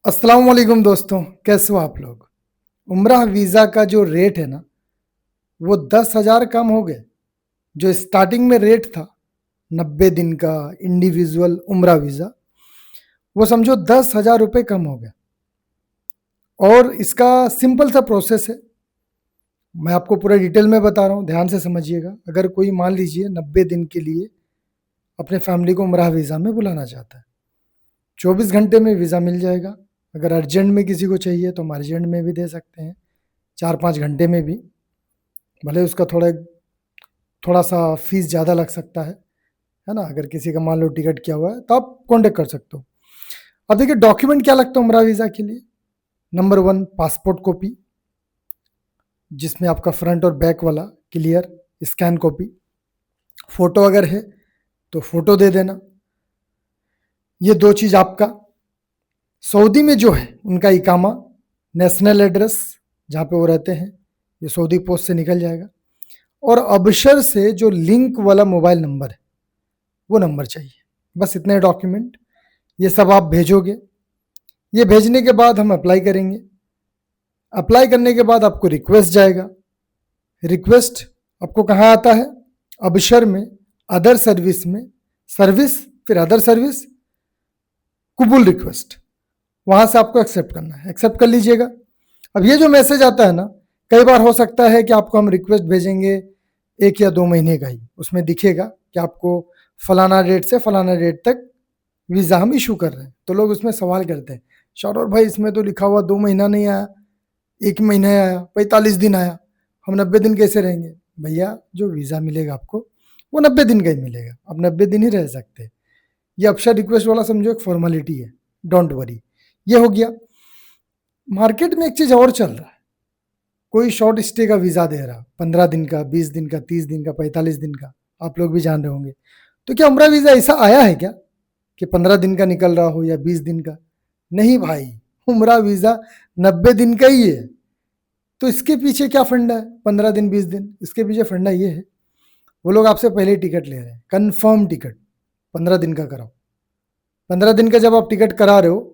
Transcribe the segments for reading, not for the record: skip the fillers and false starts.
अस्सलाम वालेकुम दोस्तों, कैसे हो आप लोग। उम्राह वीज़ा का जो रेट है ना, वो 10,000 कम हो गया। जो स्टार्टिंग में रेट था 90 दिन का इंडिविजुअल उम्राह वीज़ा, वो समझो 10,000 रुपये कम हो गया। और इसका सिंपल सा प्रोसेस है, मैं आपको पूरा डिटेल में बता रहा हूँ, ध्यान से समझिएगा। अगर कोई मान लीजिए 90 दिन के लिए अपने फैमिली को उम्राह वीज़ा में बुलाना चाहता है, 24 घंटे में वीज़ा मिल जाएगा। अगर अर्जेंट में किसी को चाहिए तो हम अर्जेंट में भी दे सकते हैं, 4-5 घंटे में भी। भले उसका थोड़ा सा फीस ज़्यादा लग सकता है ना। अगर किसी का मान लो टिकट किया हुआ है तो आप कॉन्टेक्ट कर सकते हो। अब देखिए डॉक्यूमेंट क्या लगता है उम्रा वीज़ा के लिए। नंबर 1 पासपोर्ट कॉपी, जिसमें आपका फ्रंट और बैक वाला क्लियर स्कैन कॉपी। फ़ोटो अगर है तो फ़ोटो दे देना। ये 2 चीज़ आपका। सऊदी में जो है उनका इकामा, नेशनल एड्रेस जहाँ पे वो रहते हैं, ये सऊदी पोस्ट से निकल जाएगा। और अबशर से जो लिंक वाला मोबाइल नंबर है, वो नंबर चाहिए। बस इतने डॉक्यूमेंट, ये सब आप भेजोगे। ये भेजने के बाद हम अप्लाई करेंगे। अप्लाई करने के बाद आपको रिक्वेस्ट जाएगा। रिक्वेस्ट आपको कहाँ आता है? अबशर में, अदर सर्विस में, सर्विस, फिर अदर सर्विस, कबूल रिक्वेस्ट, वहाँ से आपको एक्सेप्ट करना है। एक्सेप्ट कर लीजिएगा। अब ये जो मैसेज आता है ना, कई बार हो सकता है कि आपको हम रिक्वेस्ट भेजेंगे 1 या 2 महीने का ही, उसमें दिखेगा कि आपको फलाना डेट से फलाना डेट तक वीज़ा हम इशू कर रहे हैं। तो लोग उसमें सवाल करते हैं, शारोर भाई इसमें तो लिखा हुआ 2 महीना नहीं आया, 1 महीना आया, 45 दिन आया, हम 90 दिन कैसे रहेंगे? भैया जो वीज़ा मिलेगा आपको वो 90 दिन का ही मिलेगा, आप 90 दिन ही रह सकते। ये अबशर रिक्वेस्ट वाला समझो एक फॉर्मेलिटी है, डोंट वरी। ये हो गया। मार्केट में एक चीज़ और चल रहा है, कोई शॉर्ट स्टे का वीज़ा दे रहा, 15 दिन का, 20 दिन का, 30 दिन का, 45 दिन का, आप लोग भी जान रहे होंगे। तो क्या उम्रा वीज़ा ऐसा आया है क्या कि 15 दिन का निकल रहा हो या 20 दिन का? नहीं भाई, उम्रा वीज़ा 90 दिन का ही है। तो इसके पीछे क्या फंडा है 15 दिन 20 दिन? इसके पीछे फंडा ये है, वो लोग आपसे पहले ही टिकट ले रहे हैं, कन्फर्म टिकट 15 दिन का कराओ। 15 दिन का जब आप टिकट करा रहे हो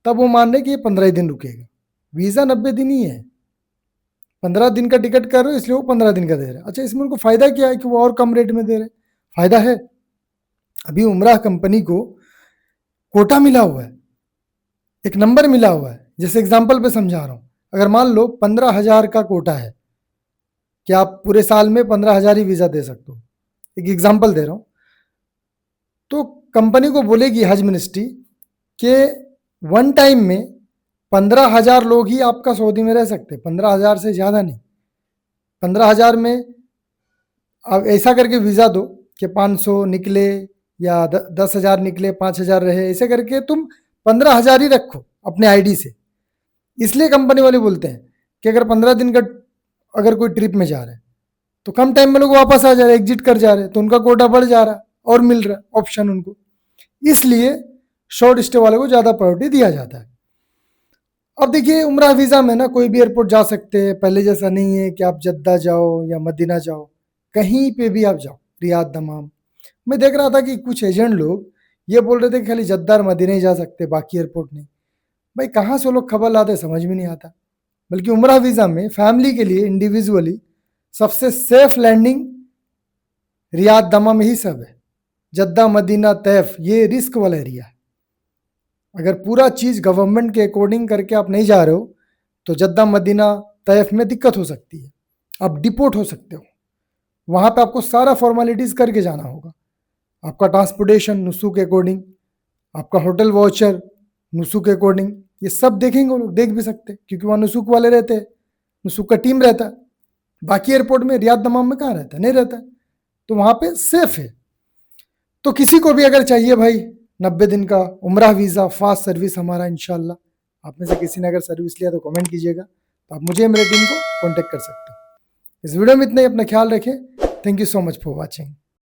तब वो मान रहे कि ये 15 ही दिन रुकेगा। वीज़ा 90 दिन ही है, 15 दिन का टिकट कर रहे हो इसलिए वो 15 दिन का दे रहे हैं। अच्छा, इसमें उनको फ़ायदा क्या है कि वो और कम रेट में दे रहे हैं? फ़ायदा है, अभी उम्राह कंपनी को कोटा मिला हुआ है, एक नंबर मिला हुआ है। जैसे एग्जाम्पल पे समझा रहा हूँ, अगर मान लो 15,000 का कोटा है कि आप पूरे साल में 15,000 ही वीज़ा दे सकते हो, एक एग्जाम्पल दे रहा हूँ, तो कंपनी को बोलेगी हज मिनिस्ट्री कि वन टाइम में 15,000 लोग ही आपका सऊदी में रह सकते, 15,000 से ज़्यादा नहीं। 15,000 में आप ऐसा करके वीज़ा दो कि 500 निकले या 10,000 निकले, 5,000 रहे, ऐसे करके तुम 15,000 ही रखो अपने आईडी से। इसलिए कंपनी वाले बोलते हैं कि अगर 15 दिन का अगर कोई ट्रिप में जा रहे हैं तो कम टाइम में लोग वापस आ जा रहे हैं, एग्जिट कर जा रहे हैं, तो उनका कोटा बढ़ जा रहा है और मिल रहा है ऑप्शन उनको। इसलिए शॉर्ट स्टे वाले को ज़्यादा प्रायोरिटी दिया जाता है। अब देखिए उम्रा वीज़ा में ना कोई भी एयरपोर्ट जा सकते हैं, पहले जैसा नहीं है कि आप जद्दा जाओ या मदीना जाओ, कहीं पे भी आप जाओ, रियाद, दमाम। मैं देख रहा था कि कुछ एजेंट लोग ये बोल रहे थे कि खाली जद्दा और मदीना ही जा सकते, बाकी एयरपोर्ट नहीं। भाई कहाँ से वो लोग खबर लाते समझ में नहीं आता। बल्कि उम्रा वीज़ा में फैमिली के लिए इंडिविजुअली सबसे सेफ लैंडिंग रियाद, दमाम ही सब है। जद्दा, मदीना, तैफ ये रिस्क वाला एरिया है। अगर पूरा चीज़ गवर्नमेंट के अकॉर्डिंग करके आप नहीं जा रहे हो तो जद्दा, मदीना, तैफ में दिक्कत हो सकती है, आप डिपोर्ट हो सकते हो। वहाँ पे आपको सारा फॉर्मेलिटीज़ करके जाना होगा। आपका ट्रांसपोर्टेशन नुसू के अकॉर्डिंग, आपका होटल वाउचर नुसू के अकॉर्डिंग, ये सब देखेंगे वो लोग, देख भी सकते हैं क्योंकि वहाँ नुसुक वाले रहते हैं, नुसुक का टीम रहता है। बाकी एयरपोर्ट में रियाद, दमाम में कहाँ रहता है? नहीं रहता है। तो वहाँ पे सेफ है। तो किसी को भी अगर चाहिए भाई 90 दिन का उम्रा वीज़ा, फास्ट सर्विस हमारा इंशाल्लाह, आप में से किसी ने अगर सर्विस लिया तो कमेंट कीजिएगा, तो आप मुझे मेरे टीम को कॉन्टेक्ट कर सकते हो। इस वीडियो में इतना ही, अपना ख्याल रखें। Thank you so much for watching.